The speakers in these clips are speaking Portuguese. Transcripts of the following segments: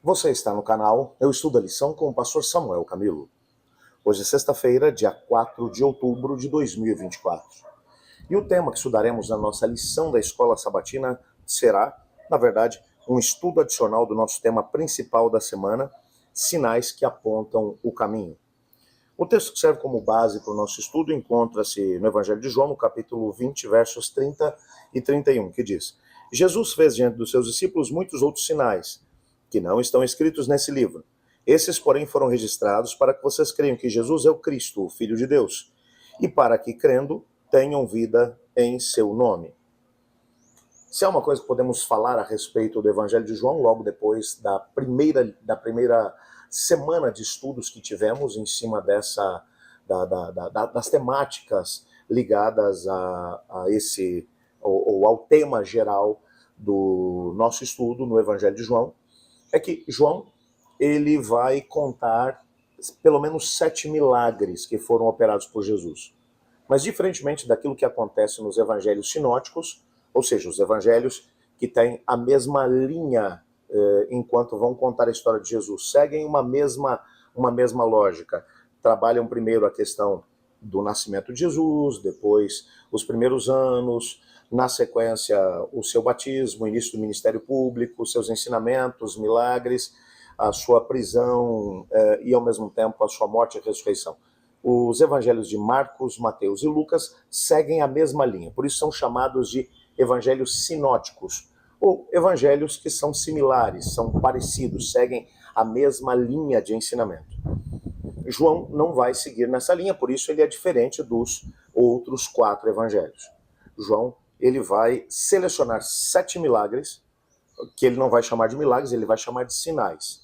Você está no canal Eu Estudo a Lição com o pastor Samuel Camilo. Hoje é sexta-feira, dia 4 de outubro de 2024. E o tema que estudaremos na nossa lição da Escola Sabatina será, na verdade, um estudo adicional do nosso tema principal da semana, Sinais que apontam o caminho. O texto que serve como base para o nosso estudo encontra-se no Evangelho de João, no capítulo 20, versos 30 e 31, que diz: Jesus fez diante dos seus discípulos muitos outros sinais, que não estão escritos nesse livro. Esses, porém, foram registrados para que vocês creiam que Jesus é o Cristo, o Filho de Deus, e para que, crendo, tenham vida em seu nome. Se há uma coisa que podemos falar a respeito do Evangelho de João, logo depois da primeira semana de estudos que tivemos em cima das temáticas ligadas a esse, ou ao tema geral do nosso estudo no Evangelho de João, é que João, ele vai contar pelo menos 7 milagres que foram operados por Jesus. Mas diferentemente daquilo que acontece nos evangelhos sinóticos, ou seja, os evangelhos que têm a mesma linha enquanto vão contar a história de Jesus, seguem uma mesma lógica. Trabalham primeiro a questão do nascimento de Jesus, depois os primeiros anos, na sequência o seu batismo, o início do ministério público, seus ensinamentos, milagres, a sua prisão e ao mesmo tempo a sua morte e ressurreição. Os evangelhos de Marcos, Mateus e Lucas seguem a mesma linha, por isso são chamados de evangelhos sinóticos, ou evangelhos que são similares, são parecidos, seguem a mesma linha de ensinamento. João não vai seguir nessa linha, por isso ele é diferente dos outros 4 evangelhos. João, ele vai selecionar 7 milagres, que ele não vai chamar de milagres, ele vai chamar de sinais,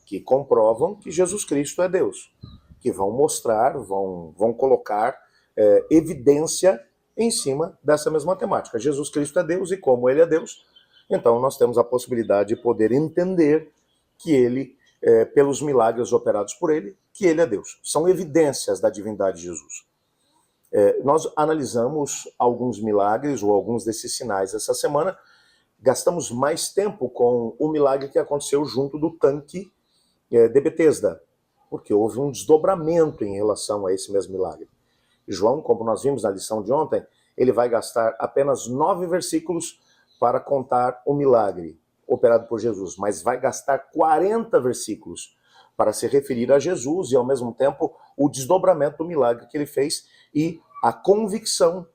que comprovam que Jesus Cristo é Deus, que vão mostrar, vão colocar evidência em cima dessa mesma temática. Jesus Cristo é Deus e como ele é Deus, então nós temos a possibilidade de poder entender que ele, pelos milagres operados por ele, que ele é Deus. São evidências da divindade de Jesus. Nós analisamos alguns milagres ou alguns desses sinais essa semana. Gastamos mais tempo com o milagre que aconteceu junto do tanque de Betesda, porque houve um desdobramento em relação a esse mesmo milagre. João, como nós vimos na lição de ontem, ele vai gastar apenas 9 versículos para contar o milagre operado por Jesus, mas vai gastar 40 versículos para se referir a Jesus e, ao mesmo tempo, o desdobramento do milagre que ele fez e a convicção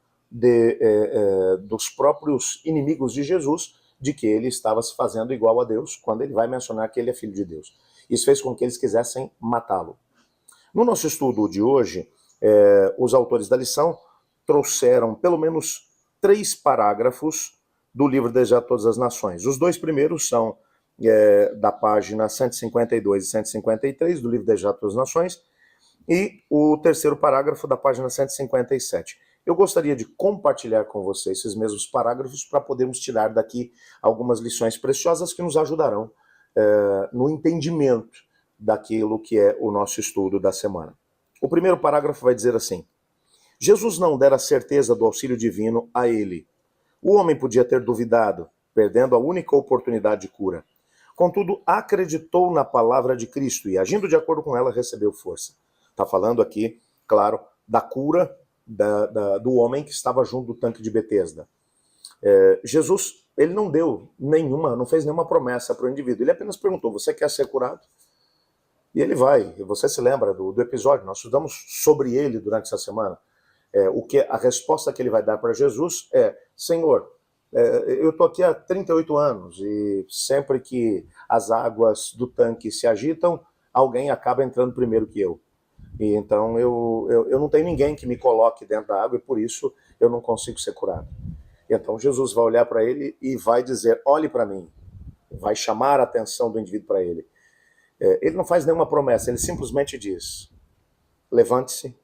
dos próprios inimigos de Jesus de que ele estava se fazendo igual a Deus quando ele vai mencionar que ele é filho de Deus. Isso fez com que eles quisessem matá-lo. No nosso estudo de hoje, os autores da lição trouxeram pelo menos 3 parágrafos do livro Desejar Todas as Nações. Os 2 primeiros são da página 152 e 153 do livro Desejar Todas as Nações, e o terceiro parágrafo da página 157. Eu gostaria de compartilhar com você esses mesmos parágrafos para podermos tirar daqui algumas lições preciosas que nos ajudarão no entendimento daquilo que é o nosso estudo da semana. O primeiro parágrafo vai dizer assim: Jesus não dera certeza do auxílio divino a ele. O homem podia ter duvidado, perdendo a única oportunidade de cura. Contudo, acreditou na palavra de Cristo e, agindo de acordo com ela, recebeu força. Está falando aqui, claro, da cura do homem que estava junto do tanque de Betesda. Jesus, ele não fez nenhuma promessa para o indivíduo. Ele apenas perguntou: você quer ser curado? E ele vai. Você se lembra do episódio? Nós estudamos sobre ele durante essa semana. A resposta que ele vai dar para Jesus é: Senhor, eu estou aqui há 38 anos e sempre que as águas do tanque se agitam, alguém acaba entrando primeiro que eu. E então eu não tenho ninguém que me coloque dentro da água e por isso eu não consigo ser curado. E então Jesus vai olhar para ele e vai dizer: olhe para mim. Vai chamar a atenção do indivíduo para ele. Ele não faz nenhuma promessa, ele simplesmente diz: levante-se,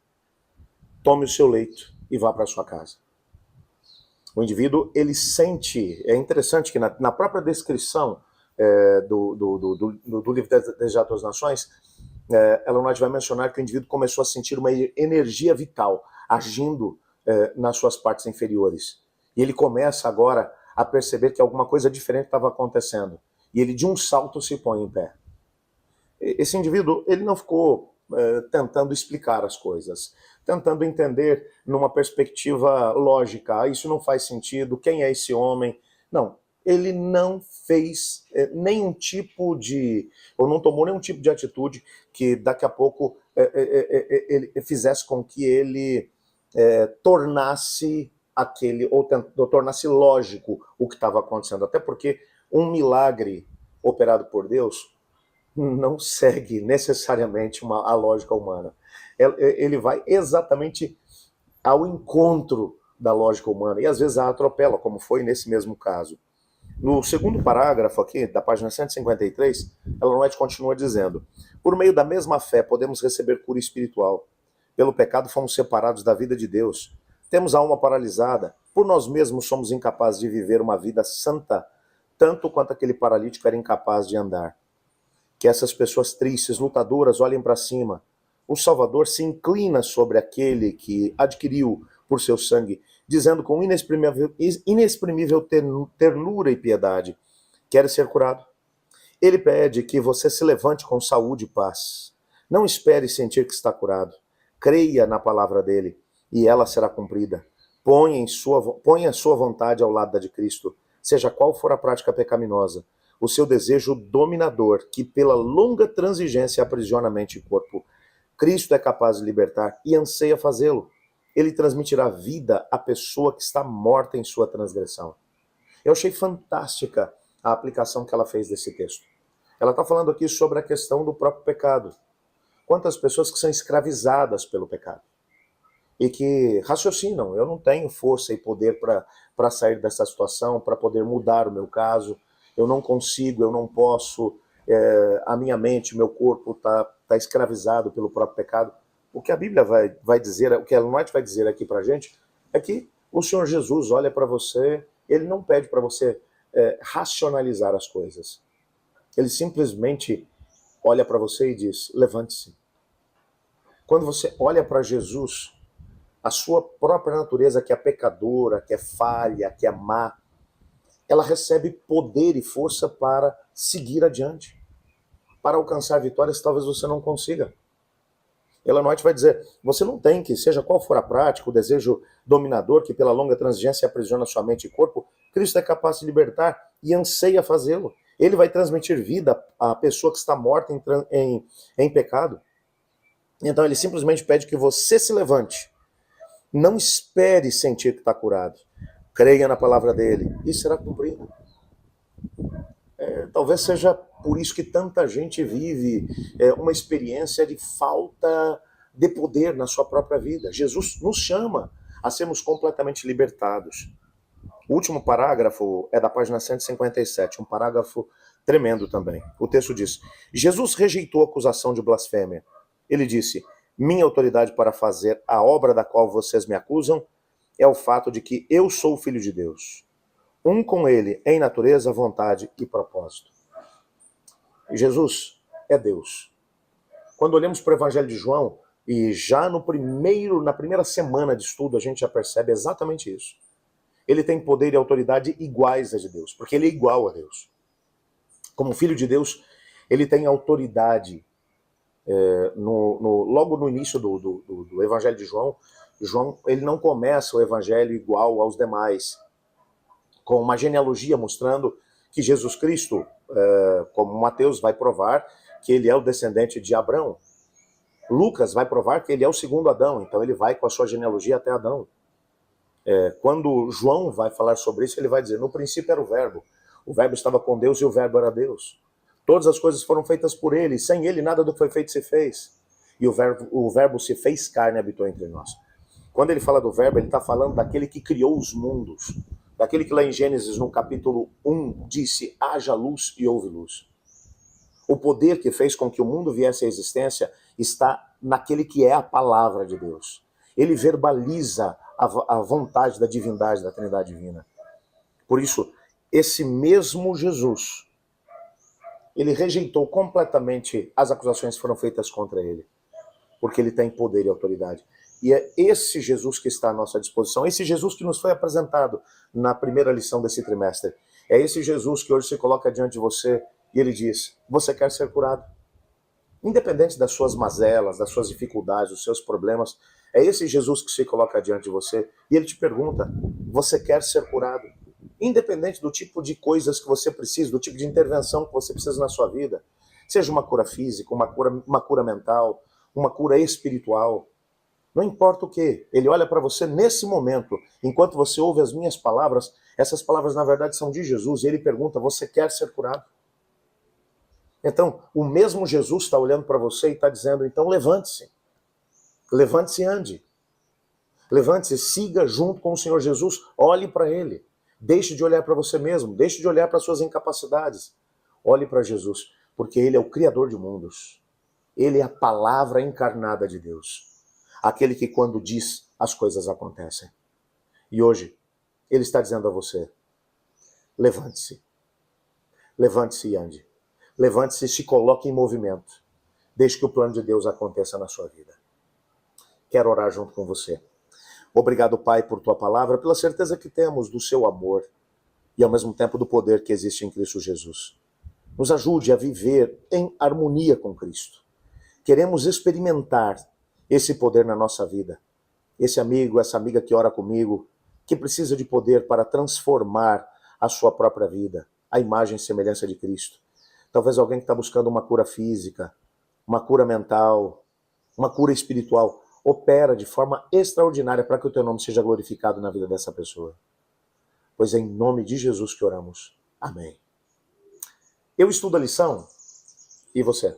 tome o seu leito e vá para a sua casa. O indivíduo, ele sente, é interessante que na própria descrição do livro Desejar Todas as Nações, Ellen White vai mencionar que o indivíduo começou a sentir uma energia vital agindo nas suas partes inferiores. E ele começa agora a perceber que alguma coisa diferente estava acontecendo. E ele, de um salto, se põe em pé. Esse indivíduo, ele não ficou tentando explicar as coisas, tentando entender numa perspectiva lógica, isso não faz sentido, quem é esse homem? Não, ele não fez nenhum tipo de, ou não tomou nenhum tipo de atitude que daqui a pouco ele fizesse com que ele tornasse aquele, ou tornasse lógico o que estava acontecendo. Até porque um milagre operado por Deus não segue necessariamente a lógica humana. Ele vai exatamente ao encontro da lógica humana e às vezes a atropela, como foi nesse mesmo caso. No segundo parágrafo aqui, da página 153, Ellen White continua dizendo: por meio da mesma fé podemos receber cura espiritual. Pelo pecado fomos separados da vida de Deus. Temos a alma paralisada. Por nós mesmos somos incapazes de viver uma vida santa, tanto quanto aquele paralítico era incapaz de andar. Que essas pessoas tristes, lutadoras, olhem para cima. O Salvador se inclina sobre aquele que adquiriu por seu sangue, dizendo com inexprimível ternura e piedade: quer ser curado? Ele pede que você se levante com saúde e paz. Não espere sentir que está curado. Creia na palavra dele e ela será cumprida. Ponha a sua vontade ao lado da de Cristo, seja qual for a prática pecaminosa, o seu desejo dominador, que pela longa transigência aprisiona a mente e corpo. Cristo é capaz de libertar e anseia fazê-lo. Ele transmitirá vida à pessoa que está morta em sua transgressão. Eu achei fantástica a aplicação que ela fez desse texto. Ela está falando aqui sobre a questão do próprio pecado. Quantas pessoas que são escravizadas pelo pecado e que raciocinam: eu não tenho força e poder para sair dessa situação, para poder mudar o meu caso, eu não consigo, eu não posso, a minha mente, meu corpo está escravizado pelo próprio pecado. O que a Bíblia vai dizer, o que a Ellen White vai dizer aqui para a gente, é que o Senhor Jesus olha para você, ele não pede para você racionalizar as coisas. Ele simplesmente olha para você e diz: levante-se. Quando você olha para Jesus, a sua própria natureza, que é pecadora, que é falha, que é má, ela recebe poder e força para seguir adiante, para alcançar vitórias que talvez você não consiga. Ellen White vai dizer: você não tem que, seja qual for a prática, o desejo dominador que pela longa transigência aprisiona sua mente e corpo, Cristo é capaz de libertar e anseia fazê-lo. Ele vai transmitir vida à pessoa que está morta em pecado. Então ele simplesmente pede que você se levante. Não espere sentir que está curado. Creia na palavra dele e será cumprido. Talvez seja por isso que tanta gente vive uma experiência de falta de poder na sua própria vida. Jesus nos chama a sermos completamente libertados. O último parágrafo é da página 157, um parágrafo tremendo também. O texto diz: Jesus rejeitou a acusação de blasfêmia. Ele disse: minha autoridade para fazer a obra da qual vocês me acusam é o fato de que eu sou o Filho de Deus, um com ele em natureza, vontade e propósito. Jesus é Deus. Quando olhamos para o Evangelho de João, e já na primeira semana de estudo, a gente já percebe exatamente isso. Ele tem poder e autoridade iguais a de Deus, porque ele é igual a Deus. Como Filho de Deus, ele tem autoridade. Logo no início do Evangelho de João, ele não começa o Evangelho igual aos demais, com uma genealogia mostrando que Jesus Cristo, como Mateus vai provar, que ele é o descendente de Abraão. Lucas vai provar que ele é o segundo Adão, então ele vai com a sua genealogia até Adão. Quando João vai falar sobre isso, ele vai dizer: no princípio era o verbo estava com Deus e o verbo era Deus. Todas as coisas foram feitas por ele, sem ele nada do que foi feito se fez. E o verbo se fez carne e habitou entre nós. Quando ele fala do verbo, ele está falando daquele que criou os mundos, daquele que lá em Gênesis, no capítulo 1, disse: haja luz e houve luz. O poder que fez com que o mundo viesse à existência está naquele que é a palavra de Deus. Ele verbaliza a vontade da divindade, da Trindade divina. Por isso, esse mesmo Jesus, ele rejeitou completamente as acusações que foram feitas contra ele, porque ele tem poder e autoridade. E é esse Jesus que está à nossa disposição, esse Jesus que nos foi apresentado na primeira lição desse trimestre. É esse Jesus que hoje se coloca diante de você e ele diz: você quer ser curado? Independente das suas mazelas, das suas dificuldades, dos seus problemas, é esse Jesus que se coloca diante de você e ele te pergunta: você quer ser curado? Independente do tipo de coisas que você precisa, do tipo de intervenção que você precisa na sua vida, seja uma cura física, uma cura mental, uma cura espiritual, não importa o que, ele olha para você nesse momento, enquanto você ouve as minhas palavras, essas palavras na verdade são de Jesus, e ele pergunta: você quer ser curado? Então, o mesmo Jesus está olhando para você e está dizendo: então levante-se, levante-se e ande. Levante-se, siga junto com o Senhor Jesus, olhe para Ele. Deixe de olhar para você mesmo, deixe de olhar para suas incapacidades. Olhe para Jesus, porque Ele é o Criador de mundos. Ele é a palavra encarnada de Deus. Aquele que quando diz, as coisas acontecem. E hoje, Ele está dizendo a você: levante-se. Levante-se e ande. Levante-se e se coloque em movimento. Deixe que o plano de Deus aconteça na sua vida. Quero orar junto com você. Obrigado, Pai, por tua palavra, pela certeza que temos do seu amor e ao mesmo tempo do poder que existe em Cristo Jesus. Nos ajude a viver em harmonia com Cristo. Queremos experimentar esse poder na nossa vida. Esse amigo, essa amiga que ora comigo, que precisa de poder para transformar a sua própria vida, a imagem e semelhança de Cristo. Talvez alguém que está buscando uma cura física, uma cura mental, uma cura espiritual. Opera de forma extraordinária para que o teu nome seja glorificado na vida dessa pessoa. Pois é em nome de Jesus que oramos. Amém. Eu estudo a lição e você?